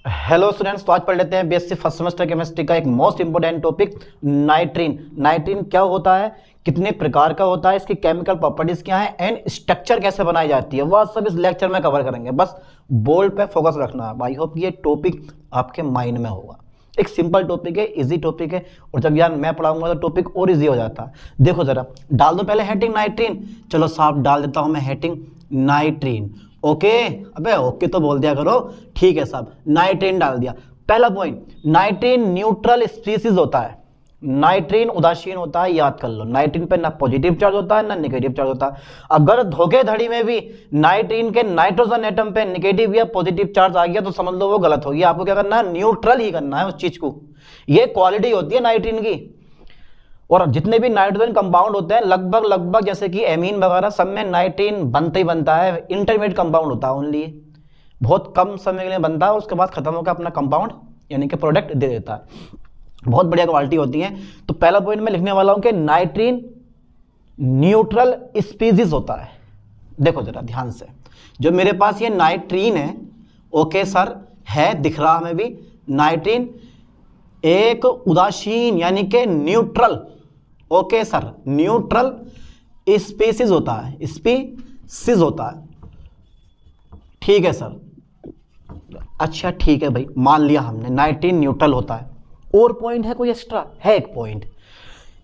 Hello students, तो आज पढ़ लेते हैं बीएससी फर्स्ट सेमेस्टर केमिस्ट्री का एक मोस्ट इंपोर्टेंट टॉपिक नाइट्रीन। नाइट्रीन क्या होता है, कितने प्रकार का होता है, इसकी केमिकल प्रॉपर्टीज क्या है एंड स्ट्रक्चर कैसे बनाई जाती है, वह सब इस लेक्चर में कवर करेंगे। बस बोर्ड पे फोकस रखना है। आई होप ये टॉपिक आपके माइंड में होगा। एक सिंपल टॉपिक है, इजी टॉपिक है, और जब यार मैं पढ़ाऊंगा तो टॉपिक और इजी हो जाता है। देखो जरा, डाल दो पहले हेडिंग नाइट्रीन। चलो साफ डाल देता हूं मैं हेडिंग नाइट्रीन। ओके, अबे ओके तो बोल दिया करो। ठीक है साहब, नाइट्रीन डाल दिया। पहला पॉइंट, नाइट्रीन न्यूट्रल स्पीसीज होता है। नाइट्रीन उदासीन होता है, याद कर लो। नाइट्रीन पे ना पॉजिटिव चार्ज होता है ना नेगेटिव चार्ज होता है। अगर धोखेधड़ी में भी नाइट्रीन के नाइट्रोजन एटम पे नेगेटिव या पॉजिटिव चार्ज आ गया तो समझ लो वो गलत हो गया। आपको क्या करना है, न्यूट्रल ही करना है उस चीज को। ये क्वालिटी होती है नाइट्रीन की। और जितने भी नाइट्रोजन कंपाउंड होते हैं लगभग जैसे कि एमीन वगैरह, सब में नाइट्रीन बनता ही बनता है। इंटरमीडिएट कंपाउंड होता है ओनली, बहुत कम समय के लिए बनता है, उसके बाद खत्म होकर अपना कंपाउंड यानी कि प्रोडक्ट दे देता है। बहुत बढ़िया क्वालिटी होती है। तो पहला पॉइंट मैं लिखने वाला हूं कि नाइट्रीन न्यूट्रल स्पीसीज होता है। देखो जरा ध्यान से, जो मेरे पास ये नाइट्रीन है, ओके सर, है, दिख रहा हमें भी। नाइट्रीन एक उदासीन यानी कि neutral, okay sir, neutral species होता है, स्पीसीज होता है। ठीक है सर, अच्छा ठीक है भाई, मान लिया हमने नाइट्रीन न्यूट्रल होता है। और पॉइंट है कोई एक्स्ट्रा? है एक पॉइंट।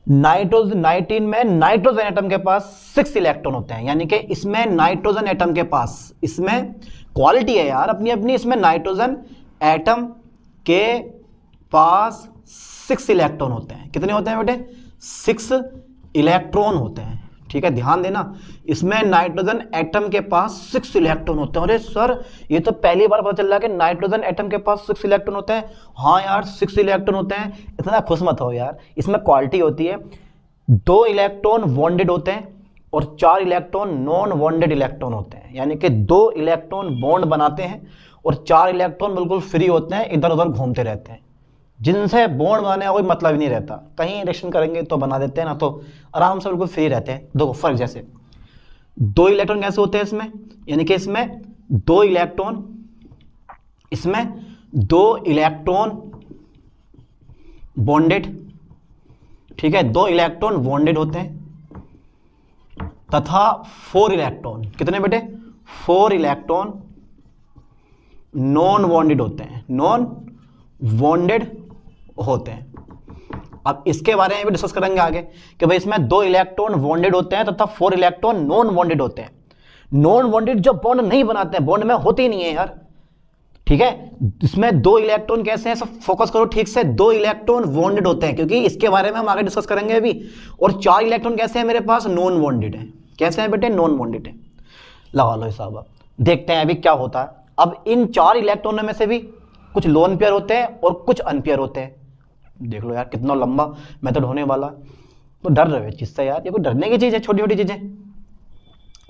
नाइट्रीन में नाइट्रोजन एटम के पास 6 इलेक्ट्रॉन होते हैं, यानी कि इसमें नाइट्रोजन एटम के पास, इसमें क्वालिटी है यार अपनी अपनी, इसमें नाइट्रोजन एटम के पास 6 इलेक्ट्रॉन होते हैं। कितने होते हैं बेटे? 6 इलेक्ट्रॉन होते हैं। ठीक है, ध्यान देना, इसमें नाइट्रोजन एटम के पास 6 इलेक्ट्रॉन होते हैं। अरे सर, ये तो पहली बार पता चल रहा है कि नाइट्रोजन एटम के पास 6 इलेक्ट्रॉन होते हैं। हाँ यार, 6 इलेक्ट्रॉन होते हैं, इतना खुश मत हो यार। इसमें क्वालिटी होती है, 2 इलेक्ट्रॉन बॉन्डेड होते हैं और 4 इलेक्ट्रॉन नॉन बॉन्डेड इलेक्ट्रॉन होते हैं। यानी कि 2 इलेक्ट्रॉन बॉन्ड बनाते हैं और 4 इलेक्ट्रॉन बिल्कुल फ्री होते हैं, इधर उधर घूमते रहते हैं, जिनसे बॉन्ड बनाने का कोई मतलब ही नहीं रहता। कहीं रिएक्शन करेंगे तो बना देते हैं, ना तो आराम से बिल्कुल फ्री रहते हैं। देखो फर्क, जैसे 2 इलेक्ट्रॉन कैसे होते हैं इसमें, यानी कि इसमें 2 इलेक्ट्रॉन, इसमें 2 इलेक्ट्रॉन बॉन्डेड, ठीक है, 2 इलेक्ट्रॉन बॉन्डेड होते हैं, तथा 4 इलेक्ट्रॉन, कितने बेटे? 4 इलेक्ट्रॉन नॉन बॉन्डेड होते हैं, नॉन बॉन्डेड होते हैं। अब इसके बारे में भी डिस्कस करेंगे आगे कि भाई इसमें 2 इलेक्ट्रॉन बॉन्डेड होते हैं तथा 4 इलेक्ट्रॉन नॉन बॉन्डेड होते हैं। नॉन बॉन्डेड जो बॉन्ड नहीं बनाते हैं, बॉन्ड में होते ही नहीं है यार। ठीक है, इसमें 2 इलेक्ट्रॉन कैसे हैं, सब फोकस करो ठीक से। 2 इलेक्ट्रॉन बॉन्डेड होते हैं, क्योंकि इसके बारे में हम आगे डिस्कस करेंगे अभी। और 4 इलेक्ट्रॉन कैसे हैं मेरे पास? नॉन बॉन्डेड है। कैसे हैं बेटे? नॉन बॉन्डेड है। लगा लो हिसाब। अब देखते हैं अभी क्या होता है। अब इन 4 इलेक्ट्रॉनों में से भी कुछ लोन पेयर होते हैं और कुछ अनपेयर होते हैं। देख लो यार कितना लंबा मेथड होने वाला। तो डर रहे चीज से यार, ये कोई डरने की चीज है, छोटी छोटी चीजें।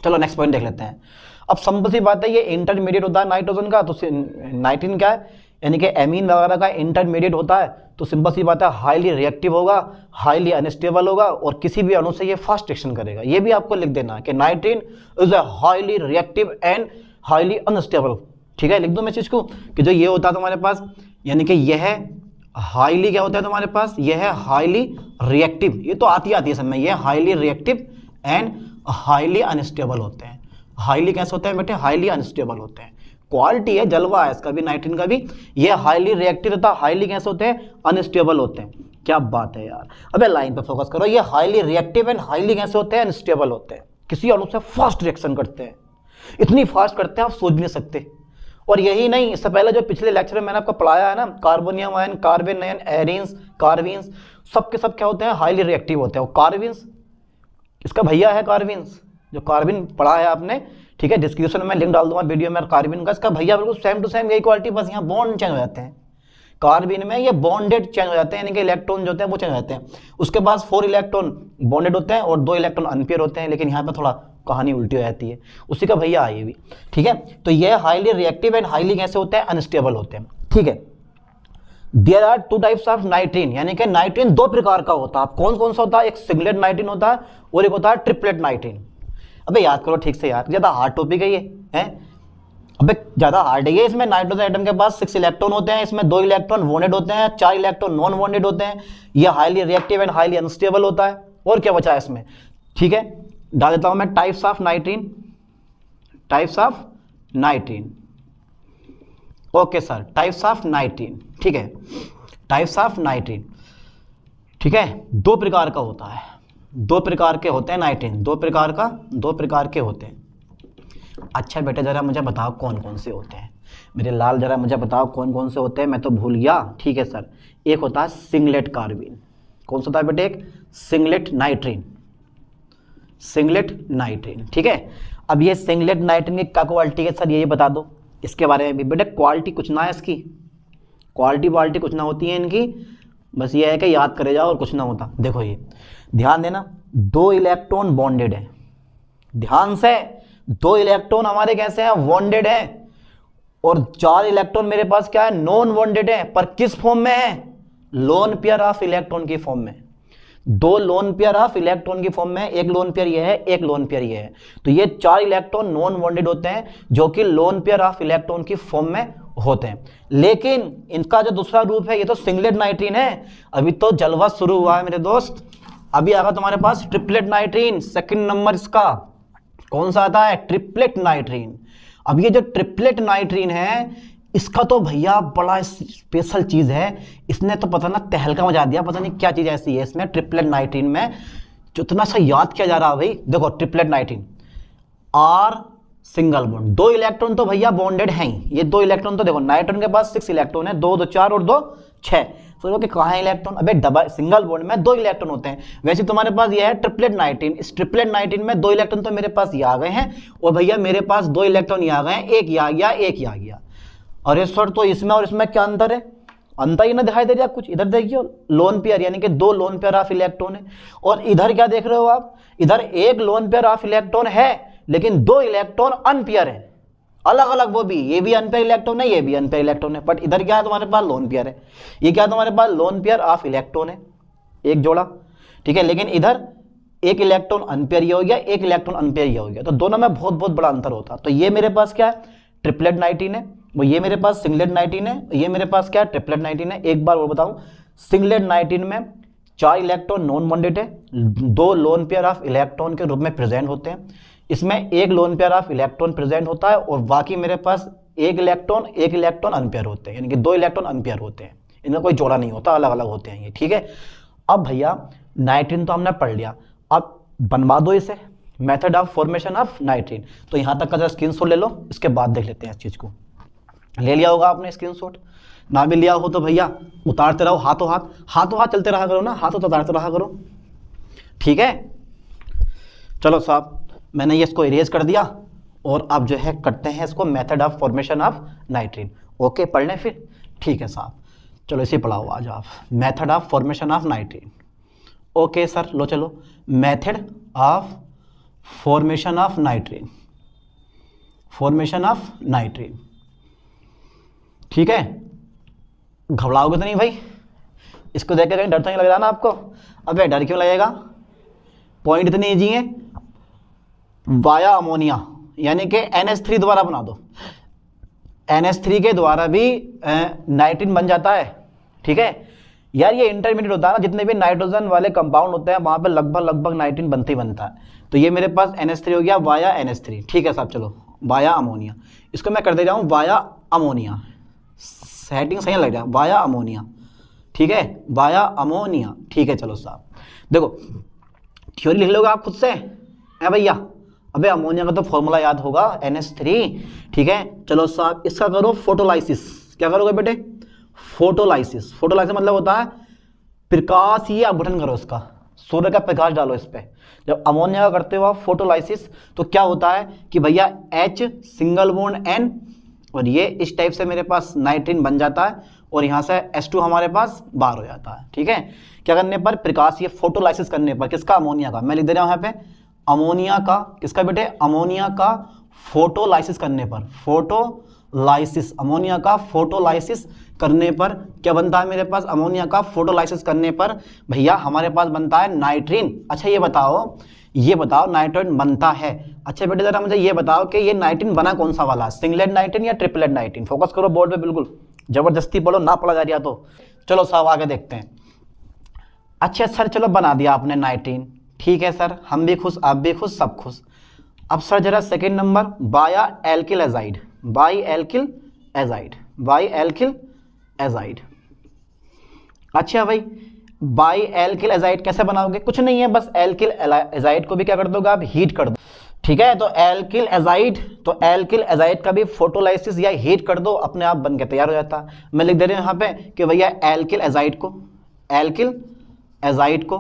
चलो नेक्स्ट पॉइंट देख लेते हैं। अब सिंपल सी बात है, ये इंटरमीडिएट होता है नाइट्रोजन का, तो नाइट्रीन क्या है, यानी कि एमीन वगैरह का इंटरमीडिएट होता है। तो सिंपल सी बात है, हाईली रिएक्टिव होगा, हाईली अनस्टेबल होगा और किसी भी अणु से ये फास्ट रिएक्शन करेगा। ये भी आपको लिख देना कि नाइट्रीन is a highly reactive and highly unstable. ठीक है, लिख दो मैं चीज को कि जो ये होता है तुम्हारे पास, यानी कि यह हाईली क्या होता है तुम्हारे पास, यह है हाईली रिएक्टिव। ये तो आती है समय, ये highly reactive and highly unstable होते हैं। हाईली कैसे होते हैं बेटे? हाईली अनस्टेबल होते हैं। क्वालिटी है, जलवा है इसका भी, नाइट्रीन का भी। ये हाईली रिएक्टिव तथा हाईली कैसे होते हैं? अनस्टेबल होते हैं। क्या बात है यार। अबे लाइन पे फोकस करो। ये हाईली रिएक्टिव एंड हाईली कैसे होते हैं? अनस्टेबल होते हैं। किसी अणु से फास्ट रिएक्शन करते हैं, इतनी फास्ट करते हैं आप सोच भी नहीं सकते। और यही नहीं, इससे पहले जो पिछले लेक्चर में मैंने आपको पढ़ाया है ना, carbonium ion, carbon ion, arenes, carbenes, सब के सब क्या होते हैं? हाईली रिएक्टिव होते हैं। और कार्बीन्स, इसका भैया है कार्बीन्स, जो कार्बन पढ़ा है आपने, ठीक है, डिस्क्रिप्शन में लिंक डाल दूंगा वीडियो में कार्बन का। इसका भैया बिल्कुल सेम टू सेम यही क्वालिटी, बस यहाँ बॉन्ड चेंज हो जाते हैं। कार्बन में ये बॉन्डेड चेंज हो जाते हैं, यानी कि इलेक्ट्रॉन जो होते हैं वो चेंज हो जाते हैं। उसके बाद 4 इलेक्ट्रॉन बॉन्डेड होते हैं और 2 इलेक्ट्रॉन अनपेयर होते हैं। लेकिन यहाँ पे थोड़ा कहानी उल्टी हो जाती है, उसी का भैया है ये भी। ठीक है, तो ये हाईली रिएक्टिव एंड हाईली कैसे होते हैं? अनस्टेबल होते हैं। ठीक है, there are 2 types of nitrene, यानी कि नाइट्रीन 2 प्रकार का होता है। कौन कौन सा होता है? एक सिंगलेट नाइट्रीन होता है और एक होता है ट्रिपलेट नाइट्रीन। अबे याद करो ठीक से यार, ज्यादा हार्ड टॉपिक है ये है। अबे ज्यादा हार्ड है इसमें। नाइट्रोजन एटम के पास 6 इलेक्ट्रॉन होते हैं, इसमें 2 इलेक्ट्रॉन बॉन्डेड होते हैं, 4 इलेक्ट्रॉन नॉन बॉन्डेड होते हैं। ये highly reactive and highly unstable होता है। और क्या बचा है इसमें, ठीक है, डाल देता हूं मैं types of नाइट्रीन। Types of nitrene, okay sir, types of nitrene, ठीक है, टाइप्स ऑफ नाइट्रीन, ठीक है। 2 प्रकार का होता है, 2 प्रकार के होते हैं नाइट्रीन, 2 प्रकार के होते हैं। अच्छा बेटे जरा मुझे बताओ कौन कौन से होते हैं, मेरे लाल जरा मुझे बताओ कौन कौन से होते हैं, मैं तो भूल गया। ठीक है सर, एक होता है सिंगलेट कार्बाइन। कौन सा होता है बेटे, एक सिंगलेट नाइट्रीन, सिंगलेट नाइट्रीन, ठीक है। अब ये सिंगलेट नाइट्रीन की क्या क्वालिटी है सर, ये बता दो इसके बारे में भी। बेटे क्वालिटी कुछ ना है इसकी, क्वालिटी कुछ ना होती है इनकी, बस ये है कि याद करे जाओ और कुछ ना होता। देखो ये ध्यान देना, 2 इलेक्ट्रॉन बॉन्डेड है, ध्यान से 2 इलेक्ट्रॉन हमारे कैसे हैं, बॉन्डेड है, और 4 इलेक्ट्रॉन मेरे पास क्या है, नॉन बॉन्डेड है। पर किस फॉर्म में है, लोन पेयर ऑफ इलेक्ट्रॉन की फॉर्म में। 2 लोन पेयर ऑफ इलेक्ट्रॉन की फॉर्म में, एक लोन पेयर ये है, एक लोन पेयर ये है। तो ये 4 इलेक्ट्रॉन नॉन बॉन्डेड होते हैं जो कि लोन पेयर ऑफ इलेक्ट्रॉन की फॉर्म में होते हैं। लेकिन इनका जो दूसरा रूप है ये तो सिंगलेट नाइट्रीन है। अभी तो जलवा शुरू हुआ है मेरे दोस्त। अभी आगा तुम्हारे पास ट्रिपलेट नाइट्रीन, सेकंड नंबर इसका कौन सा आता है, ट्रिपलेट नाइट्रीन। अब ये जो ट्रिपलेट नाइट्रीन है इसका तो भैया बड़ा स्पेशल चीज है, इसने तो पता ना तहलका मचा दिया, पता नहीं क्या चीज ऐसी है इसमें ट्रिपलेट नाइट्रीन में जो इतना सा याद किया जा रहा है भाई। देखो triplet nitrene, or single bond, 2 electron तो भैया बॉन्डेड हैं ही। ये 2 इलेक्ट्रॉन तो देखो नाइट्रोजन के पास 6 इलेक्ट्रॉन है, 2 2 4 और 2 6। सोचो कि कहाँ है इलेक्ट्रॉन, अबे डबल सिंगल बॉन्ड में 2 इलेक्ट्रॉन होते हैं। वैसे तुम्हारे पास ये है ट्रिपलेट नाइट्रीन, इस ट्रिपलेट नाइट्रीन में 2 इलेक्ट्रॉन तो मेरे पास ये आ गए हैं, और भैया मेरे पास 2 इलेक्ट्रॉन ये आ गए हैं, एक ये आ गया, एक ये आ गया। अरे सर तो इसमें और इसमें क्या अंतर है, अंतर ही ना दिखाई दे रहा कुछ। इधर देखिए लोन पेयर, यानी कि 2 लोन पेयर ऑफ इलेक्ट्रॉन है, और इधर क्या देख रहे हो आप, इधर एक लोन पेयर ऑफ इलेक्ट्रॉन है लेकिन 2 इलेक्ट्रॉन अनपेयर है, अलग अलग। वो भी, ये भी अनपेयर इलेक्ट्रॉन है, ये भी अनपेयर इलेक्ट्रॉन है, बट इधर क्या है तुम्हारे पास, लोन पेयर है। ये क्या है तुम्हारे पास, लोन पेयर ऑफ इलेक्ट्रॉन है, एक जोड़ा, ठीक है। लेकिन इधर एक इलेक्ट्रॉन अनपेयर ये हो गया, एक इलेक्ट्रॉन अनपेयर ये हो गया, तो दोनों में बहुत बहुत बड़ा अंतर होता। तो ये मेरे पास क्या है, ट्रिपलेट नाइट्रीन है, वो ये मेरे पास सिंगलेट नाइट्रीन है, ये मेरे पास क्या है, ट्रिपलेट नाइट्रीन है। एक बार वो बताऊं, सिंगलेट नाइट्रीन में 4 इलेक्ट्रॉन नॉन बॉन्डेड है, 2 लोन पेयर ऑफ इलेक्ट्रॉन के रूप में प्रेजेंट होते हैं। इसमें एक lone pair of electron present होता है, और बाकी मेरे पास एक इलेक्ट्रॉन अनपेयर होते हैं, यानी कि 2 इलेक्ट्रॉन अनपेयर होते हैं, इनमें कोई जोड़ा नहीं होता, अलग अलग होते हैं ये, ठीक है। अब भैया नाइट्रीन तो हमने पढ़ लिया, अब बनवा दो इसे, मेथड ऑफ फॉर्मेशन ऑफ नाइट्रीन। तो यहाँ तक का जरा स्क्रीनशॉट ले लो, इसके बाद देख लेते हैं इस चीज़ को। ले लिया होगा आपने स्क्रीनशॉट, ना भी लिया हो तो भैया उतारते रहो, हाथों हाथ चलते रहा करो ना, हाथों तो उतारते रहा करो, ठीक है। चलो साहब, मैंने ये इसको इरेज कर दिया, और अब जो है करते हैं इसको method of formation of nitrene. Okay, पढ़ लें फिर, ठीक है साहब। चलो इसे पढ़ाओ आज आप, method of formation of nitrene. Okay sir, लो चलो, method of formation of nitrene, formation of nitrene, ठीक है। घबराओगे तो नहीं भाई, इसको देख के कहीं डर तो नहीं लग रहा ना आपको। अबे डर क्यों लगेगा, पॉइंट इतनी ईजी है, वाया अमोनिया यानी कि NH3 द्वारा बना दो, NH3 के द्वारा भी नाइट्रीन बन जाता है, ठीक है यार। ये इंटरमीडिएट होता है ना, जितने भी नाइट्रोजन वाले कंपाउंड होते हैं वहां पे लगभग नाइट्रीन बनते ही बनता है। तो ये मेरे पास NH3 हो गया, वाया NH3, ठीक है साहब। चलो वाया अमोनिया, इसको मैं कर दे रहा हूँ वाया अमोनिया, सेटिंग सही लग जाए, वाया अमोनिया, ठीक है, वाया अमोनिया, ठीक है। चलो साहब देखो, थ्योरी लिख लोगे आप खुद से है भैया। अबे अमोनिया का तो फॉर्मूला याद होगा, NH3, ठीक है। चलो साहब इसका करो फोटोलाइसिस। क्या करोगे बेटे, फोटोलाइसिस। फोटोलाइसिस मतलब होता है प्रकाशीय अपघटन करो इसका, सूर्य का प्रकाश डालो इस पे। जब अमोनिया का करते हो आप फोटोलाइसिस, तो क्या होता है कि भैया H सिंगल बॉन्ड N, और ये इस टाइप से मेरे पास नाइट्रीन बन जाता है, और यहाँ से H2 हमारे पास बाहर हो जाता है, ठीक है। क्या करने पर, प्रकाशीय फोटोलाइसिस करने पर, किसका, अमोनिया का। मैं लिख दे रहा हूँ यहाँ पे अमोनिया का, किसका बेटे, अमोनिया का फोटोलाइसिस करने पर, फोटोलाइसिस, अमोनिया का फोटोलाइसिस करने पर क्या बनता है मेरे पास, अमोनिया का फोटोलाइसिस करने पर भैया हमारे पास बनता है नाइट्रीन। अच्छा ये बताओ, ये बताओ नाइट्रोजन बनता है। अच्छा बेटे जरा मुझे ये बताओ कि ये नाइट्रीन बना कौन सा वाला, सिंगलेट नाइट्रीन या ट्रिपलेट नाइट्रीन? फोकस करो बोर्ड पे, बिल्कुल जबरदस्ती पढ़ो, ना पढ़ा जा रहा तो चलो साहब आगे देखते हैं। अच्छा सर चलो बना दिया आपने नाइट्रीन, ठीक है सर, हम भी खुश, आप भी खुश, सब खुश। अब सर जरा सेकेंड नंबर, बाया alkyl azide, by alkyl azide, by alkyl azide. अच्छा भाई बाई एल्किल एजाइड कैसे बनाओगे? कुछ नहीं है, बस एल्किल एजाइड को भी क्या कर दोगे आप, हीट कर दो, ठीक है। तो एल्किल एजाइड, तो एल्किल एजाइड का भी फोटोलाइसिस या हीट कर दो, अपने आप बन के तैयार हो जाता है। मैं लिख दे रही हूं यहाँ पे कि भैया एल्किल एजाइड को, एल्किल एजाइड को,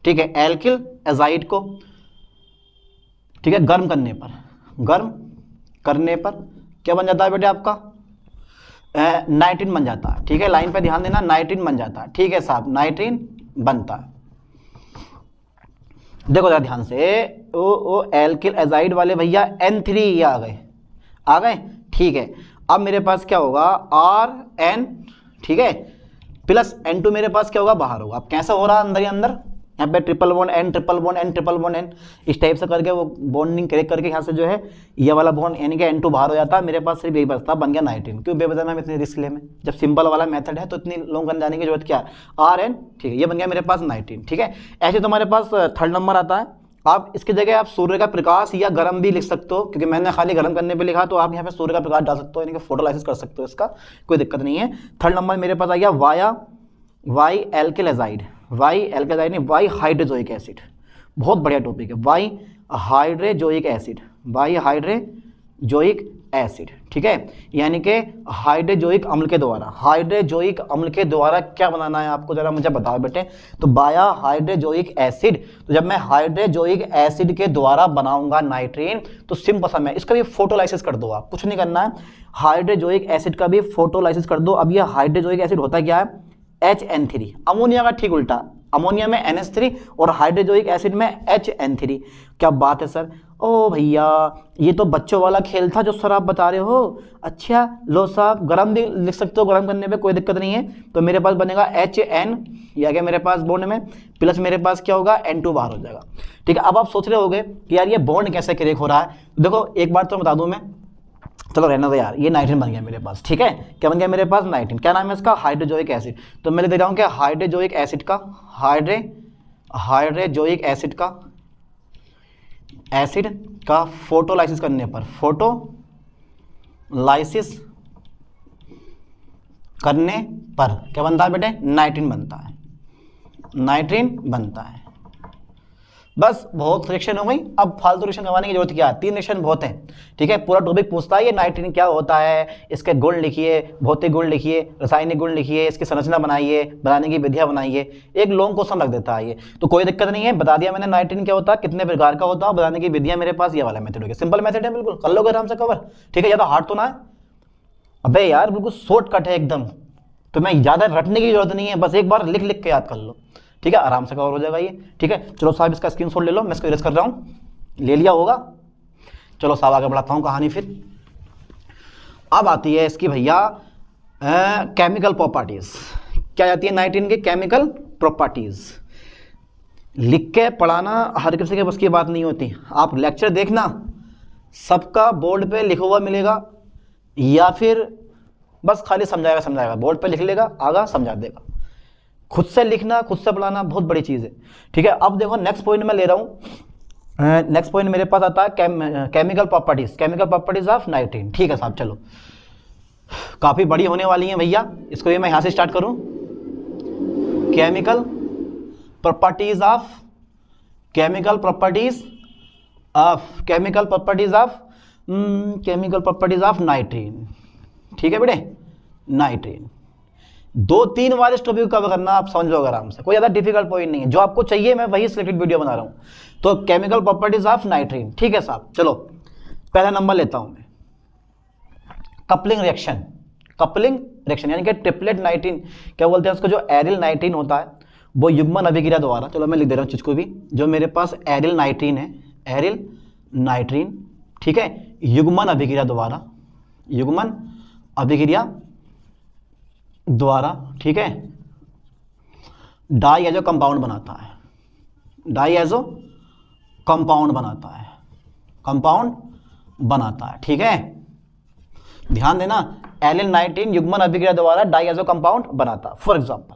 ठीक है, एल्किल एजाइड को, ठीक है, गर्म करने पर, गर्म करने पर क्या बन जाता है बेटे आपका, नाइट्रीन बन जाता है, ठीक है। लाइन पे ध्यान देना, नाइट्रीन बन जाता है, ठीक है साहब, नाइट्रीन बनता है। देखो जरा ध्यान से, ओ एल्किल एजाइड वाले भैया N3 ये आ गए, आ गए, ठीक है। अब मेरे पास क्या होगा, RN, ठीक है, प्लस N2 मेरे पास क्या होगा, बाहर होगा। अब कैसे हो रहा है अंदर ही अंदर, यहाँ पे triple bond N, triple bond N, triple bond N, इस टाइप से करके वो बॉन्डिंग क्रेक करके यहाँ से जो है ये वाला बॉन्ड यानी कि N2 बाहर हो जाता है। मेरे पास सिर्फ यही बचता, बन गया नाइट्रीन। क्यों बेवजह में इतनी रिस्क ले, में जब सिंपल वाला मेथड है तो इतनी लॉन्ग रन जाने की जरूरत क्या है, RN, ठीक है, ये बन गया मेरे पास नाइट्रीन, ठीक है। ऐसे तो हमारे पास थर्ड नंबर आता है। आप इसकी जगह आप सूर्य का प्रकाश या गर्म भी लिख सकते हो, क्योंकि मैंने खाली गर्म करने पे लिखा, तो आप यहाँ पे सूर्य का प्रकाश डाल सकते हो, यानी कि फोटोलाइसिस कर सकते हो, इसका कोई दिक्कत नहीं है। थर्ड नंबर मेरे पास आ गया why alkyl azide, why alkyl azide नहीं, वाई हाइड्रोजोइक एसिड, बहुत बढ़िया टॉपिक है, why hydrazoic acid, why hydrazoic acid, ठीक है, यानी कि हाइड्रोजोइक अम्ल के द्वारा, हाइड्रोजोइक अम्ल के द्वारा क्या बनाना है आपको, जरा मुझे बताओ बेटे। तो बाया हाइड्रोजोइक एसिड, तो जब मैं हाइड्रोजोइक एसिड के द्वारा बनाऊंगा नाइट्रीन, तो सिंपल सा, मैं इसका भी फोटोलाइसिस कर दो, आप कुछ नहीं करना है, हाइड्रोजोइक एसिड का भी फोटोलाइसिस कर दो। अब यह हाइड्रोजोइक एसिड होता क्या है, HN3, अमोनिया का ठीक उल्टा, अमोनिया में NH3 और हाइड्रोजोइक एसिड में HN3। क्या बात है सर, ओ भैया ये तो बच्चों वाला खेल था जो सर आप बता रहे हो। अच्छा लो साहब, गरम भी लिख सकते हो, गरम करने पे कोई दिक्कत नहीं है। तो मेरे पास बनेगा HN, या क्या मेरे पास बॉन्ड में प्लस मेरे पास क्या होगा, N2 बाहर हो जाएगा, ठीक है। अब आप सोच रहे होगे कि यार ये बॉन्ड कैसे क्रेक हो रहा है। देखो एक बार तो बता दूं मैं, चलो रहना दो यार, ये नाइट्रीन बन गया मेरे पास, ठीक है। क्या बन गया मेरे पास, नाइट्रीन। क्या नाम है इसका, हाइड्रोजोइक एसिड। तो मैं लिख दे रहा हूँ कि हाइड्रोजोइक एसिड का, हाइड्रोजोइक एसिड का फोटोलाइसिस करने पर, फोटोलाइसिस करने पर क्या बनता है बेटे, नाइट्रीन बनता है, नाइट्रीन बनता है। बस बहुत रिएक्शन हो गई, अब फालतू रिएक्शन करवाने की जरूरत क्या है, 3 रिएक्शन बहुत है, ठीक है। पूरा टॉपिक पूछता है ये नाइट्रीन क्या होता है, इसके गुण लिखिए, भौतिक गुण लिखिए, रासायनिक गुण लिखिए, इसकी संरचना बनाइए, बनाने की विधियां बनाइए, एक लॉन्ग क्वेश्चन रख देता है ये। तो कोई दिक्कत नहीं है, बता दिया मैंने नाइट्रीन क्या होता है, कितने प्रकार का होता है, बनाने की विधियां मेरे पास ये वाला मेथड हो गया, सिंपल मेथड है, बिल्कुल कर लोगे आराम से कवर, ठीक है। ज्यादा हार्ड तो ना है, अबे यार बिल्कुल शॉर्टकट है एकदम, तो मैं ज्यादा रटने की जरूरत नहीं है, बस एक बार लिख लिख के याद कर लो, ठीक है, आराम से कवर हो जाएगा ये, ठीक है। चलो साहब इसका स्क्रीनशॉट ले लो, मैं इसको इरेज कर रहा हूँ, ले लिया होगा। चलो साहब आगे बढ़ाता हूँ कहानी फिर। अब आती है इसकी भैया केमिकल प्रॉपर्टीज। क्या आती है नाइट्रीन की केमिकल प्रॉपर्टीज। लिख के पढ़ाना हर किसी के बस की बात नहीं होती। आप लेक्चर देखना, सबका बोर्ड पे लिखा हुआ मिलेगा, या फिर बस खाली समझाएगा, बोर्ड पे लिख लेगा, आगा समझा देगा। खुद से लिखना, खुद से पढ़ाना बहुत बड़ी चीज़ है, ठीक है। अब देखो नेक्स्ट पॉइंट मैं ले रहा हूँ, नेक्स्ट पॉइंट मेरे पास आता है केमिकल प्रॉपर्टीज ऑफ नाइट्रीन, ठीक है साहब। चलो काफ़ी बड़ी होने वाली है भैया, इसको भी मैं यहाँ से स्टार्ट करूँ। केमिकल प्रॉपर्टीज ऑफ नाइट्रीन, ठीक है बेटे, नाइट्रीन। 2-3 बार इस टॉपिक को कवर करना, आप समझ लो आराम से, कोई ज़्यादा डिफिकल्ट पॉइंट नहीं है, जो आपको चाहिए मैं वही सिलेक्टेड वीडियो बना रहा हूँ। तो केमिकल प्रॉपर्टीज ऑफ नाइट्रीन, ठीक है साहब। चलो पहला नंबर लेता हूँ मैं, कपलिंग रिएक्शन यानी कि ट्रिपलेट नाइट्रीन क्या बोलते हैं उसको, जो एरिल नाइट्रीन होता है वो युग्मन अभिक्रिया द्वारा, चलो मैं लिख दे रहा हूँ चीज को भी, जो मेरे पास एरिल नाइट्रीन है, एरिल नाइट्रीन, ठीक है, युग्मन अभिक्रिया द्वारा, ठीक है, डाई या जो कंपाउंड बनाता है, डाईएजो कंपाउंड बनाता है, कंपाउंड बनाता है, ठीक है। ध्यान देना, एलिल 19 युग्मन अभिक्रिया द्वारा डाईएजो कंपाउंड बनाता। फॉर एग्जांपल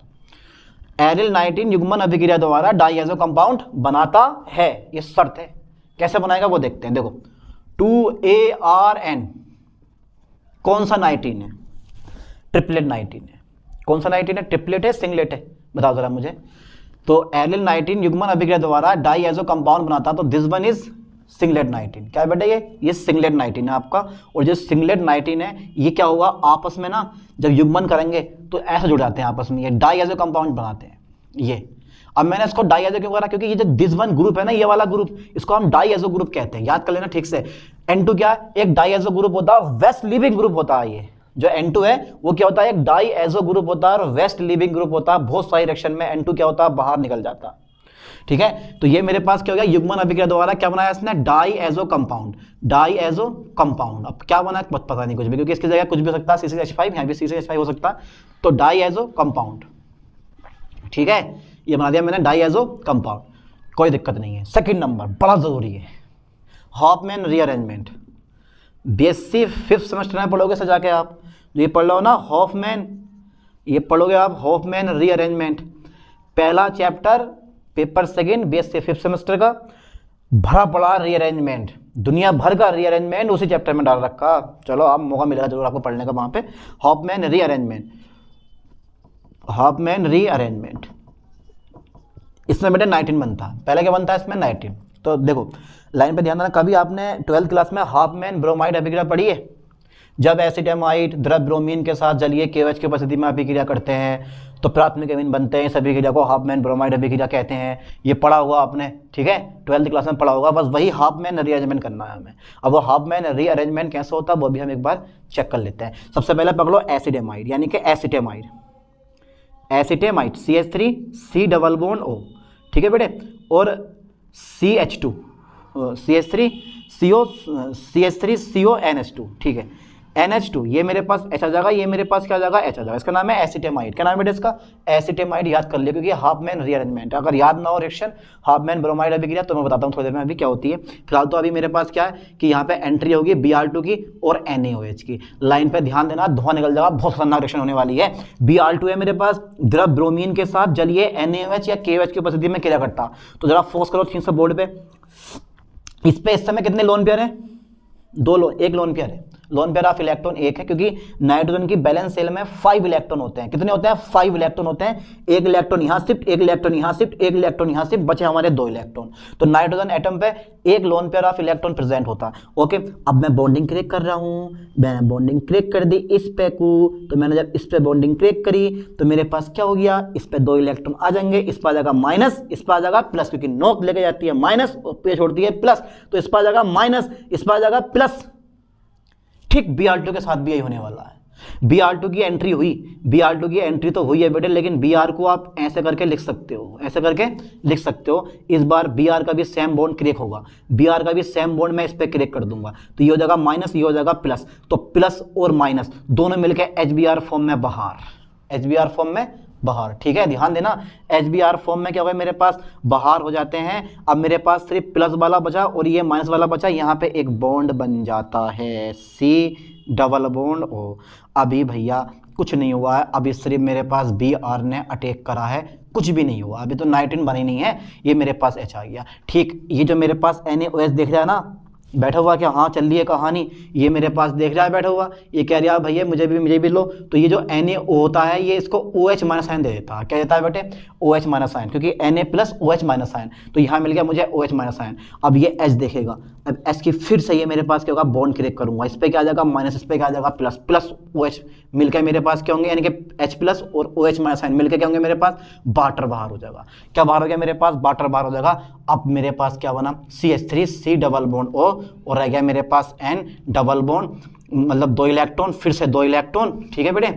एलिल 19 युग्मन अभिक्रिया द्वारा डाईएजो कंपाउंड बनाता है, ये शर्त है। कैसे बनाएगा वो देखते हैं। देखो 2ARN कौन सा 19 है? ट्रिपलेट 19 है। कौन सा 19 है? ट्रिपलेट है, सिंगलेट है? बताओ जरा मुझे। तो एलिल 19 युग्मन अभिक्रिया द्वारा डाईएजो कंपाउंड बनाता, तो दिस वन इज सिंगलेट 19। क्या बेटा ये सिंगलेट 19 है आपका। और जो सिंगलेट 19 है ये क्या होगा, आपस में ना जब युग्मन करेंगे तो ऐसे जुड़ जाते हैं आपस में, ये डाईएजो कंपाउंड बनाते हैं ये। अब मैंने इसको डाईएजो क्यों करा, क्योंकि ये जो दिस वन ग्रुप है ना, ये वाला ग्रुप, इसको हम डाईएजो ग्रुप कहते हैं। याद कर लेना ठीक से। N2 क्या है? एक डाईएजो ग्रुप होता है, वेस्ट लीविंग ग्रुप होता है। ये जो N2 है वो क्या होता है? एक डाईएजो ग्रुप होता है और वेस्ट लीविंग ग्रुप होता है। बहुत सारी रिएक्शन में N2 क्या होता है? बाहर निकल जाता है, ठीक है। तो ये मेरे पास क्या हो गया, युग्मन अभिक्रिया द्वारा क्या बनाया इसने? डाईएजो कंपाउंड, डाईएजो कंपाउंड। अब क्या बना पता नहीं कुछ भी, क्योंकि इसकी जगह कुछ भी हो सकता है, C6H5, यहाँ भी C6H5 हो सकता है। तो डाईएजो कंपाउंड, ठीक है, ये बना दिया मैंने डाईएजो कंपाउंड, कोई दिक्कत नहीं है। सेकंड नंबर बड़ा जरूरी है, Hoffmann rearrangement. BSc 5th semester में पढ़ोगे सजा के आप, ये पढ़ लो ना हॉफमैन, ये पढ़ोगे आप हॉफमैन रीअरेंजमेंट। पहला chapter paper second BSc 5th semester का भरा पड़ा रीअरेंजमेंट, दुनिया भर का रीअरेंजमेंट उसी चैप्टर में डाल रखा। चलो आप मौका मिलेगा जरूर आपको पढ़ने का वहां पे। हॉफमैन रीअरेंजमेंट, हॉफमैन रीअरेंजमेंट, इसमें बेटा 19 बनता है। पहले क्या बनता है इसमें? 19। तो देखो लाइन पे ध्यान देना, कभी आपने 12th क्लास में हॉफमैन ब्रोमाइड अभिक्रिया पढ़ी है? जब एसिटामाइड द्रव ब्रोमीन के साथ जलीय KOH की उपस्थिति में अभिक्रिया करते हैं तो प्राथमिक अमीन बनते हैं। इस अभिक्रिया को हॉफमैन ब्रोमाइड अभिक्रिया कहते हैं। ये पढ़ा हुआ आपने, ठीक है, 12th क्लास में पढ़ा होगा। बस वही हॉफमैन रीअरेंजमेंट करना है हमें। अब वो हॉफमैन रीअरेंजमेंट कैसे होता है वो भी हम एक बार चेक कर लेते हैं। सबसे पहले पकड़ो एसिटामाइड, यानी कि acetamide, acetamide CH3 C double bond O, ठीक है बेटे, और CH2 CH3 CO NH2, ठीक है, NH2, ये मेरे पास H आ जाएगा, ये मेरे पास क्या आ जाएगा? H आ जाएगा। इसका नाम है एसिटामाइड। क्या नाम है बेटा इसका? एसिटामाइड। याद कर लिया, क्योंकि हॉफमैन रीअरेंजमेंट। अगर याद ना हो रिएक्शन हॉफमैन ब्रोमाइड अभिक्रिया तो मैं बताता हूँ थोड़ी देर में अभी क्या होती है। फिलहाल तो अभी मेरे पास क्या है कि यहाँ पे एंट्री होगी Br2 की और NaOH की। लाइन पे ध्यान देना, धुआं निकल जाएगा, बहुत खतरनाक रिएक्शन होने वाली है। Br2 है मेरे पास, द्रव ब्रोमीन के साथ जलीय NaOH या KOH की उपस्थिति में क्रिया करता। तो जरा फोर्स करो ठीक से बोर्ड पे। इस पे इस समय कितने लोन पेयर हैं? 2 लोन, 1 लोन पेयर है। लोन पेयर ऑफ इलेक्ट्रॉन 1 है, क्योंकि नाइट्रोजन की बैलेंस सेल में 5 इलेक्ट्रॉन होते हैं। कितने होते हैं? 5 इलेक्ट्रॉन होते हैं। 1 इलेक्ट्रॉन यहाँ शिफ्ट, 1 इलेक्ट्रॉन यहाँ शिफ्ट, 1 इलेक्ट्रॉन यहाँ शिफ्ट, बचे हमारे 2 इलेक्ट्रॉन। तो नाइट्रोजन एटम पे 1 lone pair of electron present होता है। ओके, अब मैं बॉन्डिंग क्रेक कर रहा हूँ, मैंने बॉन्डिंग क्रेक कर दी इस पे को। तो मैंने जब इस पे बॉन्डिंग क्रेक करी तो मेरे पास क्या हो गया? इस पे 2 इलेक्ट्रॉन आ जाएंगे, इस पर आ जाएगा माइनस, इस पर आ जाएगा प्लस, क्योंकि नोक लेके जाती है माइनस और पे छोड़ती है प्लस। तो इस पर आ जाएगा माइनस, इस पर आ जाएगा प्लस। ठीक Br2 के साथ भी यही होने वाला है। Br2 की एंट्री हुई, Br2 की एंट्री तो हुई है बेटे, लेकिन Br को आप ऐसे करके लिख सकते हो, ऐसे करके लिख सकते हो। इस बार Br का भी सेम बॉन्ड क्रेक होगा, Br का भी सेम बॉन्ड मैं इस पे क्रेक कर दूंगा। तो ये हो जाएगा माइनस, ये हो जाएगा प्लस। तो प्लस और माइनस दोनों मिलकर HBr फॉर्म में बाहर, HBr फॉर्म में बाहर, ठीक है। ध्यान देना, HBr फॉर्म में क्या होगा? मेरे पास बाहर हो जाते हैं। अब मेरे पास सिर्फ प्लस वाला बचा और ये माइनस वाला बचा, यहाँ पे एक बॉन्ड बन जाता है C डबल बॉन्ड O। अभी भैया कुछ नहीं हुआ है, अभी सिर्फ मेरे पास Br ने अटैक करा है, कुछ भी नहीं हुआ, अभी तो 19 बनी नहीं है, ये मेरे पास H आ गया। ठीक, ये जो मेरे पास NaOH देख रहा है ना बैठा हुआ, क्या हाँ चल रही है कहानी, ये मेरे पास देख रहा है बैठा हुआ, ये कह रहा है भैया मुझे भी लो। तो ये जो Na होता है ये इसको OH माइनस साइन दे देता है। क्या देता है बेटे? OH माइनस साइन, क्योंकि Na plus OH minus sign, तो यहाँ मिल गया मुझे OH माइनस साइन। अब ये H देखेगा, अब H की फिर से ये मेरे पास क्या होगा? बॉन्ड क्रेक करूंगा। इस पर क्या आ जाएगा? माइनस, इस पर क्या आ जाएगा? प्लस, प्लस OH मिलकर मेरे पास क्या होंगे? यानी कि H प्लस और OH माइनस साइन मिलकर क्या होंगे मेरे पास? वाटर बाहर हो जाएगा। क्या बाहर हो गया मेरे पास? वाटर बाहर हो जाएगा। अब मेरे पास क्या बना? CH3 C double bond O और रह गया मेरे पास N डबल बॉन्ड, मतलब 2 इलेक्ट्रॉन, फिर से 2 इलेक्ट्रॉन, ठीक है बेटे।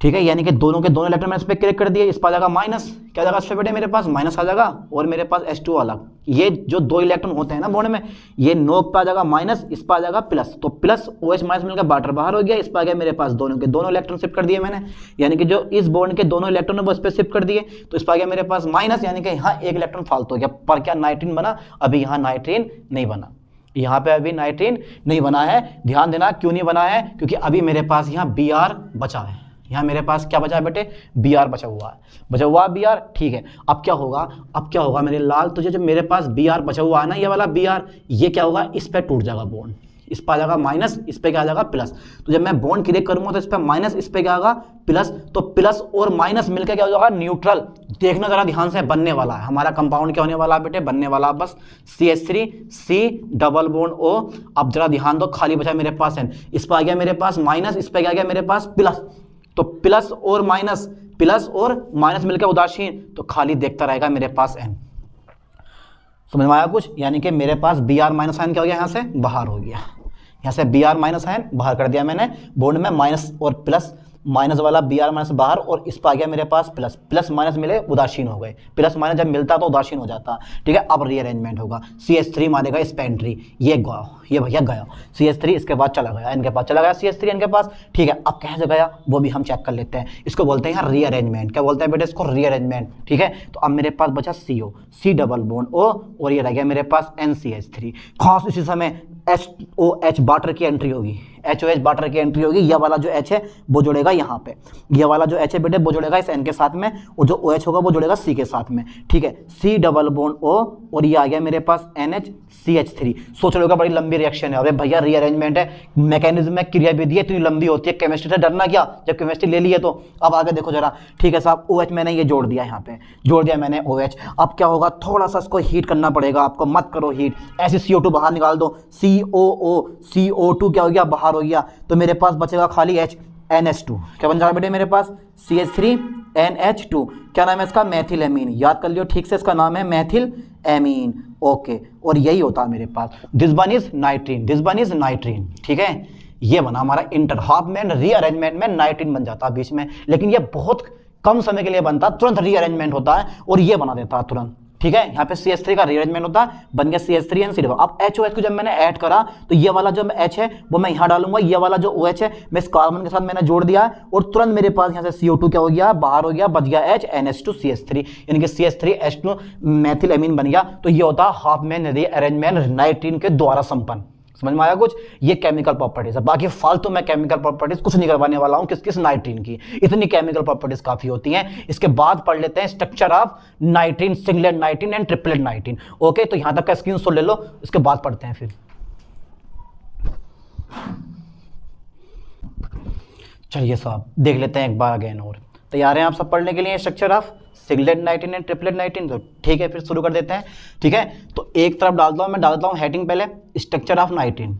ठीक है, यानी कि दोनों के दोनों इलेक्ट्रॉन मैंने इस पर क्लिक कर दिए, इस पर आ जाएगा माइनस, क्या जाएगा इस पे बेटे मेरे पास माइनस आ जाएगा, और मेरे पास H2 अलग। ये जो दो इलेक्ट्रॉन होते हैं ना बॉन्ड में, ये नोक पे आ जाएगा माइनस, इस पर आ जाएगा प्लस, तो प्लस OH माइनस मिलकर वाटर बाहर हो गया, इस पर आ गया मेरे पास दोनों के दोनों इलेक्ट्रॉन शिफ्ट कर दिए मैंने, यानी कि जो इस बॉन्ड के दोनों इलेक्ट्रॉन है वो इस पर शिफ्ट कर दिए, तो इस पर आ गया मेरे पास माइनस, यानी कि यहाँ एक इलेक्ट्रॉन फालतू हो गया। पर क्या नाइट्रीन बना? अभी यहाँ नाइट्रीन नहीं बना, यहाँ पे अभी नाइट्रीन नहीं बना है। ध्यान देना क्यों नहीं बना है, क्योंकि अभी मेरे पास यहाँ Br बचा है, यहाँ मेरे पास क्या बचा है बेटे, Br बचा हुआ है Br। ठीक है, अब क्या होगा मेरे लाल, तो जो मेरे पास Br बचा हुआ है ना, ये वाला Br, ये क्या होगा, इस पे टूट जाएगा बॉन्ड, इस पर आ जाएगा माइनस, इस पे क्या आ जाएगा प्लस, तो जब मैं बॉन्ड क्लिक करूंगा तो इस पे माइनस, इस पे क्या होगा प्लस, तो प्लस और माइनस मिलकर क्या हो जाएगा न्यूट्रल। देखना जरा ध्यान से, बनने वाला है हमारा कंपाउंड, क्या होने वाला है बेटे, बनने वाला बस CH3 C double bond O। अब जरा ध्यान दो, खाली बचा मेरे पास N, इस पर आ गया मेरे पास माइनस, इस पे क्या आ गया मेरे पास प्लस, तो प्लस और माइनस मिलकर उदासीन, तो खाली देखता रहेगा मेरे पास N। समझ में आया कुछ? यानी कि मेरे पास Br माइनस आयन क्या हो गया, यहाँ से बाहर हो गया, यहाँ से Br माइनस आयन बाहर कर दिया मैंने बॉन्ड में, माइनस और प्लस, माइनस वाला Br माइनस बाहर, और इस पर आ गया मेरे पास प्लस, प्लस माइनस मिले उदासीन हो गए, प्लस माइनस जब मिलता तो उदासीन हो जाता। ठीक है, अब रीअरेंजमेंट होगा, CH3 मारेगा इस पे एंट्री, ये भैया गया CH3, इसके बाद चला गया इनके पास, चला गया CH3 इनके पास। ठीक है, अब कैसे गया वो भी हम चेक कर लेते हैं, इसको बोलते हैं रीअरेंजमेंट। क्या बोलते हैं बेटे इसको, रीअरेंजमेंट। ठीक है, तो अब मेरे पास बचा CO, C double bond O, और ये रह गया मेरे पास NCH3। खास इसी समय HOH वाटर की एंट्री होगी, HOH वाटर की एंट्री होगी, यह वाला जो H है वो जुड़ेगा यहाँ पे, यह वाला जो H है बेटे वो जुड़ेगा इस N के साथ में, और जो OH होगा वो जुड़ेगा C के साथ में। ठीक है, C डबल बॉन्ड O, और ये आ गया मेरे पास NHCH3। सोच रहे होगा बड़ी लंबी रिएक्शन है, अरे भैया रीअरेंजमेंट है, मैकेनिज्म में क्रियाविधि है, इतनी लंबी होती है, केमिस्ट्री से डरना क्या, जब केमिस्ट्री ले लिए तो। अब आगे देखो जरा, ठीक है साहब, OH मैंने ये जोड़ दिया, यहाँ पे जोड़ दिया मैंने OH। अब क्या होगा, थोड़ा सा इसको हीट करना पड़ेगा आपको, मत करो हीट, ऐसे CO2 बाहर निकाल दो, CO2 क्या हो गया, बाहर हो गया, तो मेरे पास बचेगा खाली NH2। क्या बन जाएगा बेटे मेरे पास, CH3NH2, क्या नाम है इसका, मैथिल एमीन, याद कर लियो ठीक से, इसका नाम है मैथिल एमीन। ओके, और यही होता है मेरे पास, दिस वन इज नाइट्रीन। ठीक है, ये बना हमारा इंटर हाफ में, रीअरेंजमेंट में नाइट्रीन बन जाता है बीच में, लेकिन ये बहुत कम समय के लिए बनता, तुरंत रीअरेंजमेंट होता है और ये बना देता है तुरंत। ठीक है, यहाँ पे CH3 का रीअरेंजमेंट होता है, बन गया CH3NC डबल। अब HOH को जब मैंने ऐड करा तो ये वाला जो H है वो मैं यहाँ डालूंगा, ये वाला जो OH है मैं इस कार्बन के साथ मैंने जोड़ दिया है, और तुरंत मेरे पास यहाँ से CO2 क्या हो गया, बाहर हो गया, बच गया H, NH2CH3, यानी कि CH3H2 मैथिल एमीन बन गया। तो ये होता है हाफ मैन रीअरेंजमेंट नाइट्रीन के द्वारा संपन्न। समझ में आया कुछ? ये केमिकल प्रॉपर्टीज है, बाकी फालतू मैं केमिकल प्रॉपर्टीज कुछ नहीं करवाने वाला हूं, किस नाइट्रीन की, इतनी केमिकल प्रॉपर्टीज काफी होती हैं। इसके बाद पढ़ लेते हैं structure of नाइट्रीन, singlet नाइट्रीन and triplet नाइट्रीन। Okay, तो यहां तक का स्क्रीनशॉट ले लो, इसके बाद पढ़ते हैं फिर। चलिए साहब देख लेते हैं एक बार अगेन, और तैयार हैं आप सब पढ़ने के लिए structure of singlet नाइट्रीन and triplet नाइट्रीन? तो ठीक है, फिर शुरू कर देते हैं। ठीक है, तो एक तरफ डालता हूं, मैं डालता हूं हेडिंग पहले, स्ट्रक्चर ऑफ नाइट्रीन।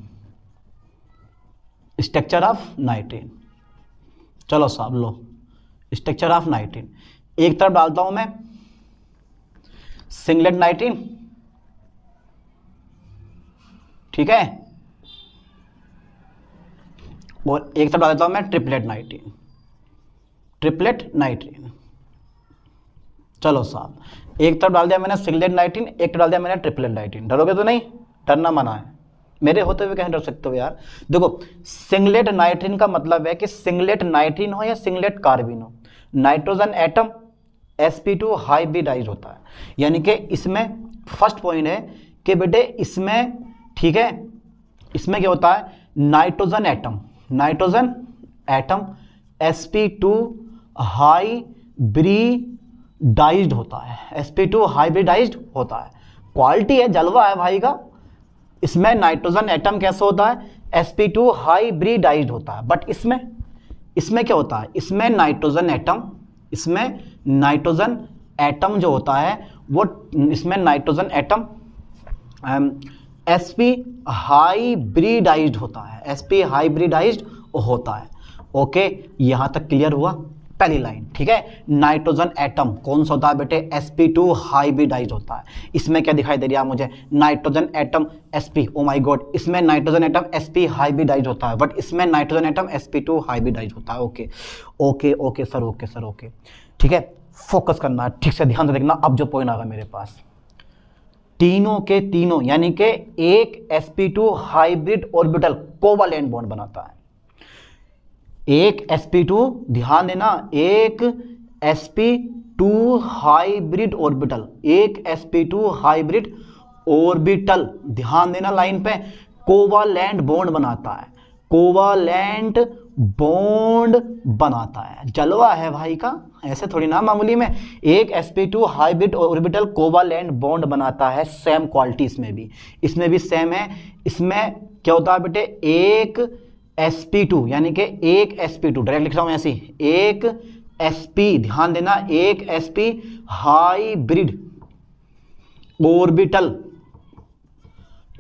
चलो साहब लो, स्ट्रक्चर ऑफ नाइट्रीन। एक तरफ डालता हूं मैं सिंगलेट नाइट्रीन, ठीक है, और एक तरफ डाल देता हूं मैं ट्रिपलेट नाइट्रीन। चलो साहब, एक तरफ डाल दिया मैंने सिंगलेट नाइट्रीन, एक तरफ डाल दिया मैंने ट्रिपलेट नाइट्रीन। डरोगे तो नहीं? डरना मना है, मेरे होते हुए कहीं डर सकते हो यार। देखो, सिंगलेट नाइट्रीन का मतलब है कि सिंगलेट नाइट्रीन हो या सिंगलेट कार्बिन हो, नाइट्रोजन एटम sp2 हाइब्रिडाइज होता है। यानी कि इसमें फर्स्ट पॉइंट है कि बेटे इसमें, ठीक है, इसमें क्या होता है, नाइट्रोजन एटम sp2 हाइब्रिडाइज्ड होता है, sp2 हाइब्रिडाइज्ड होता है। क्वालिटी है, जलवा है भाई का। इसमें नाइट्रोजन एटम कैसे होता है, sp2 हाइब्रिडाइज्ड होता है। बट इसमें क्या होता है, इसमें नाइट्रोजन एटम जो होता है वो, इसमें नाइट्रोजन एटम sp हाइब्रिडाइज्ड होता है, sp हाइब्रिडाइज्ड होता है। ओके, यहां तक क्लियर हुआ? पहली लाइन, ठीक है। नाइट्रोजन एटम कौन सा होता है बेटे, sp2 हाइब्रिडाइज होता है। इसमें क्या दिखाई दे रहा है मुझे, nitrogen atom sp, oh my God, इसमें नाइट्रोजन एटम sp हाइब्रिडाइज होता है, बट इसमें नाइट्रोजन एटम sp2 हाइब्रिडाइज होता है। Okay okay okay sir, okay sir, okay, ठीक है। फोकस करना, ठीक से ध्यान से देखना। अब जो पॉइंट आ रहा है मेरे पास, तीनों के तीनों यानी कि एक sp2 hybrid orbital covalent bond बनाता है। एक sp2, ध्यान देना, एक sp2 हाइब्रिड ऑर्बिटल, एक sp2 हाइब्रिड ऑर्बिटल, ध्यान देना लाइन पे, कोवैलेंट बॉन्ड बनाता है, कोवैलेंट बॉन्ड बनाता है। जलवा है भाई का, ऐसे थोड़ी ना मामूली में। एक sp2 hybrid orbital covalent bond बनाता है, सेम क्वालिटी इसमें भी सेम है। इसमें क्या होता है बेटे, एक sp2 यानी कि एक sp2, डायरेक्ट लिख रहा हूं ऐसे, एक sp, ध्यान देना, एक sp hybrid orbital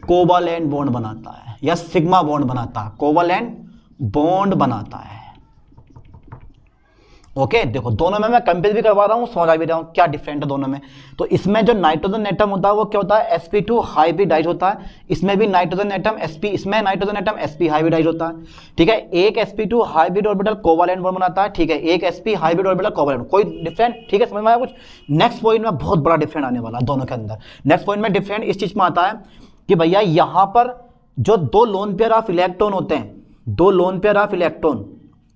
covalent bond बनाता है या सिग्मा बॉन्ड बनाता है, कोवैलेंट बॉन्ड बनाता है। ओके, देखो दोनों में मैं कंपेयर भी करवा रहा हूं, समझ आ भी रहा हूं क्या डिफरेंट है दोनों में। तो इसमें जो नाइट्रोजन एटम होता है वो क्या होता है, sp2 हाइब्रिडाइज होता है। इसमें भी नाइट्रोजन एटम sp, इसमें नाइट्रोजन एटम sp हाइब्रिडाइज होता है, ठीक है। एक sp2 hybrid orbital covalent bond बनाता है, ठीक है, एक sp हाइब्रिड ऑर्बिटल कोवैलेंट, कोई डिफरेंट, ठीक है, समझ में आया कुछ। नेक्स्ट पॉइंट में बहुत बड़ा डिफरेंट आने वाला दोनों के अंदर। नेक्स्ट पॉइंट में डिफरेंट इस चीज में आता है कि भैया यहां पर जो दो लोन पेयर ऑफ इलेक्ट्रॉन होते हैं, दो लोन पेयर ऑफ इलेक्ट्रॉन,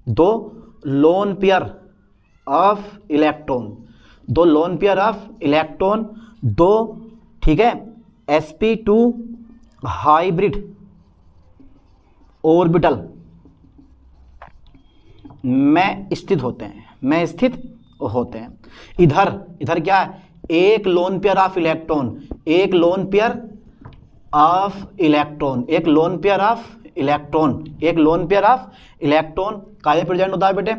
दो लोन पेयर ऑफ इलेक्ट्रॉन, दो लोन पेयर ऑफ इलेक्ट्रॉन, दो, ठीक है, sp2 हाइब्रिड ऑर्बिटल में स्थित होते हैं, इधर क्या है, एक लोन पेयर ऑफ इलेक्ट्रॉन, एक लोन पेयर ऑफ इलेक्ट्रॉन, एक लोन पेयर ऑफ इलेक्ट्रॉन, एक लोन पेयर ऑफ इलेक्ट्रॉन का प्रेजेंट होता है बेटे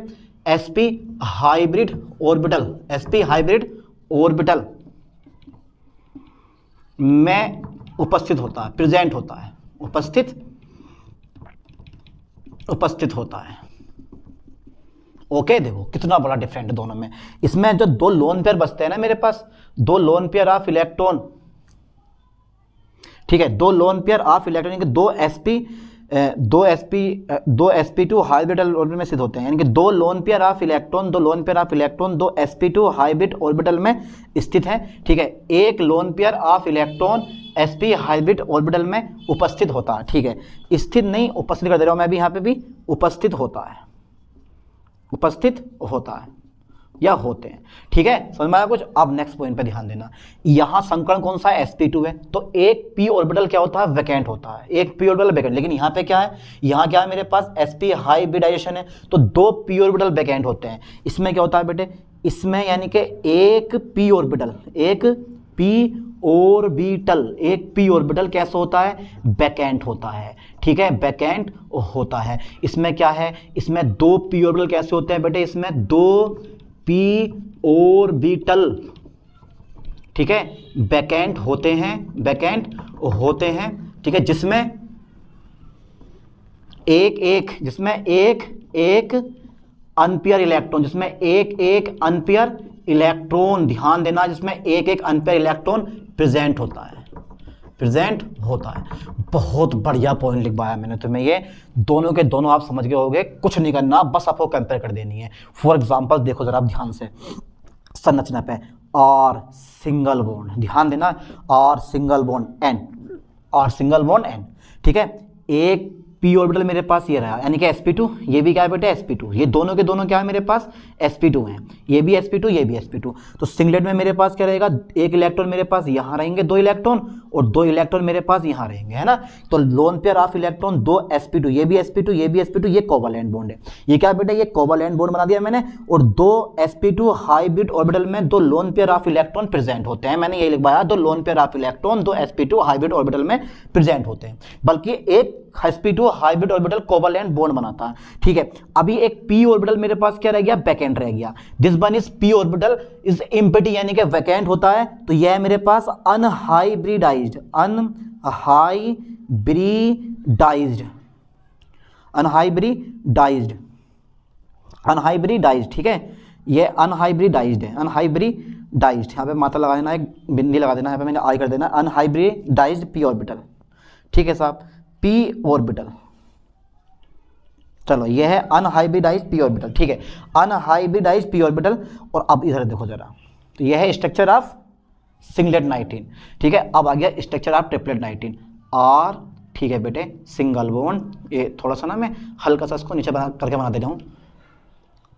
sp hybrid orbital, sp hybrid orbital में उपस्थित होता है, प्रेजेंट होता है, उपस्थित होता है। ओके, देखो कितना बड़ा डिफरेंट है दोनों में। इसमें जो दो लोन पेयर बचते हैं ना मेरे पास, दो लोन पेयर ऑफ इलेक्ट्रॉन, ठीक है, दो लोन पेयर ऑफ इलेक्ट्रॉन, यानी कि दो sp2 हाइब्रिड ऑर्बिटल में स्थित होते हैं, यानी कि दो लोन पेयर ऑफ इलेक्ट्रॉन, दो sp2 हाइब्रिड ऑर्बिटल में स्थित हैं, ठीक है। एक lone pair of electron sp hybrid orbital में उपस्थित होता है, ठीक है, स्थित नहीं, उपस्थित कर दे रहा हूं मैं भी, यहां पे भी उपस्थित होता है या होते हैं, ठीक है, समझ में आया कुछ। अब नेक्स्ट पॉइंट पे ध्यान देना, यहां संकरण कौन सा है, sp2 है, तो एक p ऑर्बिटल क्या होता है, वैकेंट होता है, एक p ऑर्बिटल वैकेंट। लेकिन यहां पे क्या है, यहां क्या है मेरे पास, sp हाइब्रिडाइजेशन है, तो दो p ऑर्बिटल वैकेंट होते हैं। इसमें क्या होता है बेटे, इसमें यानी कि एक p ऑर्बिटल कैसे होता है, वैकेंट होता है, ठीक है, वैकेंट होता है। इसमें क्या है, इसमें दो p ऑर्बिटल कैसे होते हैं बेटे, इसमें दो p ऑर्बिटल, ठीक है, वैकेंट होते हैं, ठीक है, जिसमें एक अनपेयर इलेक्ट्रॉन, ध्यान देना, जिसमें एक अनपेयर इलेक्ट्रॉन प्रेजेंट होता है। बहुत बढ़िया पॉइंट लिखवाया मैंने तुम्हें, ये दोनों के दोनों आप समझ गए होगे, कुछ नहीं करना, बस आपको कंपेयर कर देनी है। फॉर एग्जांपल देखो जरा आप ध्यान से संरचना पे, और सिंगल बॉन्ड, ध्यान देना, और सिंगल बॉन्ड एन, ठीक है, एक p ऑर्बिटल मेरे पास ये रहा, यानी कि sp2, ये भी क्या है बेटे, sp2, ये दोनों के दोनों क्या है मेरे पास, sp2 हैं, ये भी sp2, ये भी sp2। तो सिंगलेट में मेरे पास क्या रहेगा, एक इलेक्ट्रॉन मेरे पास यहाँ रहेंगे, दो इलेक्ट्रॉन, और दो इलेक्ट्रॉन मेरे पास यहाँ रहेंगे, है ना। तो लोन पेयर ऑफ इलेक्ट्रॉन दो sp2, ये भी sp2, ये भी sp2, ये कोवैलेंट बॉन्ड है, ये क्या बेटा, ये कोवैलेंट बॉन्ड बना दिया मैंने। और दो sp2 हाइब्रिड ऑर्बिटल में दो lone pair of electron present होते हैं, मैंने ये लिखवाया, दो लोन पेयर ऑफ इलेक्ट्रॉन दो sp2 हाइब्रिड ऑर्बिटल में प्रेजेंट होते हैं, बल्कि एक sp2 hybrid orbital covalent bond बनाता है, ठीक है। अभी एक p ऑर्बिटल मेरे पास क्या रह गया, वैकेंट रह गया। This one is p orbital is empty, यानी कि वैकेंट होता है, तो यह है मेरे पास अनहाइब्रिडाइज्ड, अनहाइब्रिडाइज्ड, ठीक है, ये अनहाइब्रिडाइज्ड है, अनहाइब्रिडाइज्ड, यहाँ पे मात्रा लगा देना, एक बिंदी लगा देना, यहाँ पे मैंने आई कर देना, अनहाइब्रिडाइज्ड p ऑर्बिटल, ठीक है साहब, p ऑर्बिटल। चलो ये है अनहाइब्रिडाइज्ड p ऑर्बिटल, ठीक है, अनहाइब्रिडाइज्ड p ऑर्बिटल। और अब इधर देखो जरा, तो ये है स्ट्रक्चर ऑफ सिंगलेट 19, ठीक है। अब आ गया स्ट्रक्चर ऑफ ट्रिपलेट 19, R, ठीक है बेटे, सिंगल बॉन्ड, ये थोड़ा सा ना मैं हल्का सा इसको नीचे करके बना दे रहा हूँ,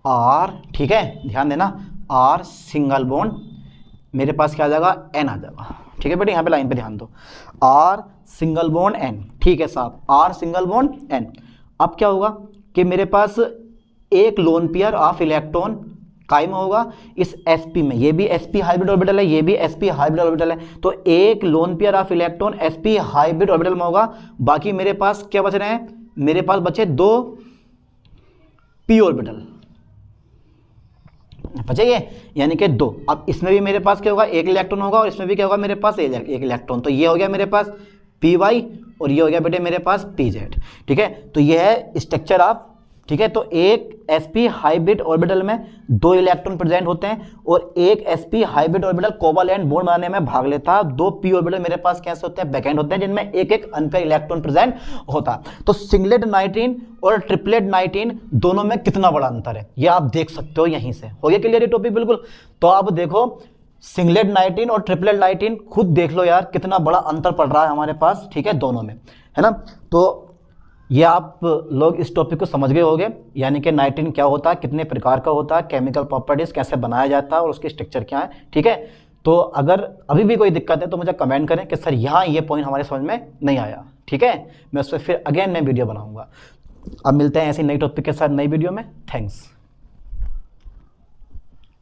R, ठीक है, ध्यान देना, R सिंगल बॉन्ड, मेरे पास क्या आ जाएगा, N आ जाएगा, ठीक है बेटे, यहाँ पे लाइन पे ध्यान दो, R सिंगल बॉन्ड N, ठीक है साहब, R सिंगल बॉन्ड N। अब क्या होगा कि मेरे पास एक लोन पेयर ऑफ इलेक्ट्रॉन कायम होगा इस sp में, ये भी sp हाइब्रिड ऑर्बिटल है, ये भी sp हाइब्रिड ऑर्बिटल है, तो एक lone pair of electron sp hybrid orbital में होगा। बाकी मेरे पास क्या बच रहे हैं, मेरे पास बचे 2 p ऑर्बिटल बचे, ये यानी कि 2। अब इसमें भी मेरे पास क्या होगा, एक इलेक्ट्रॉन होगा, और इसमें भी क्या होगा, मेरे पास एक इलेक्ट्रॉन, तो ये हो गया मेरे पास py और ये हो गया बेटे मेरे पास pz, ठीक है। तो ये है स्ट्रक्चर ऑफ, ठीक है, तो एक sp हाइब्रिड ऑर्बिटल में 2 इलेक्ट्रॉन प्रेजेंट होते हैं और एक sp hybrid orbital covalent bond बनाने में भाग लेता है। 2 p ऑर्बिटल मेरे पास कैसे होते हैं, बैकेंड होते हैं, जिनमें एक एक अनपेयर इलेक्ट्रॉन प्रेजेंट होता है। तो सिंगलेट 19 और ट्रिपलेट 19 दोनों में कितना बड़ा अंतर है, ये आप देख सकते हो यहीं से। हो गया क्लियर ये टॉपिक बिल्कुल। तो आप देखो सिंगलेट 19 और ट्रिपलेट 19 खुद देख लो यार कितना बड़ा अंतर पड़ रहा है हमारे पास, ठीक है, दोनों में, है ना। तो ये आप लोग इस टॉपिक को समझ गए होंगे, यानी कि 19 क्या होता है, कितने प्रकार का होता है, केमिकल प्रॉपर्टीज कैसे बनाया जाता है और उसके स्ट्रक्चर क्या है, ठीक है। तो अगर अभी भी कोई दिक्कत है तो मुझे कमेंट करें कि सर यहाँ ये पॉइंट हमारे समझ में नहीं आया, ठीक है, मैं उस पर फिर अगेन मैं वीडियो बनाऊंगा। अब मिलते हैं ऐसी नई टॉपिक के साथ नई वीडियो में। थैंक्स।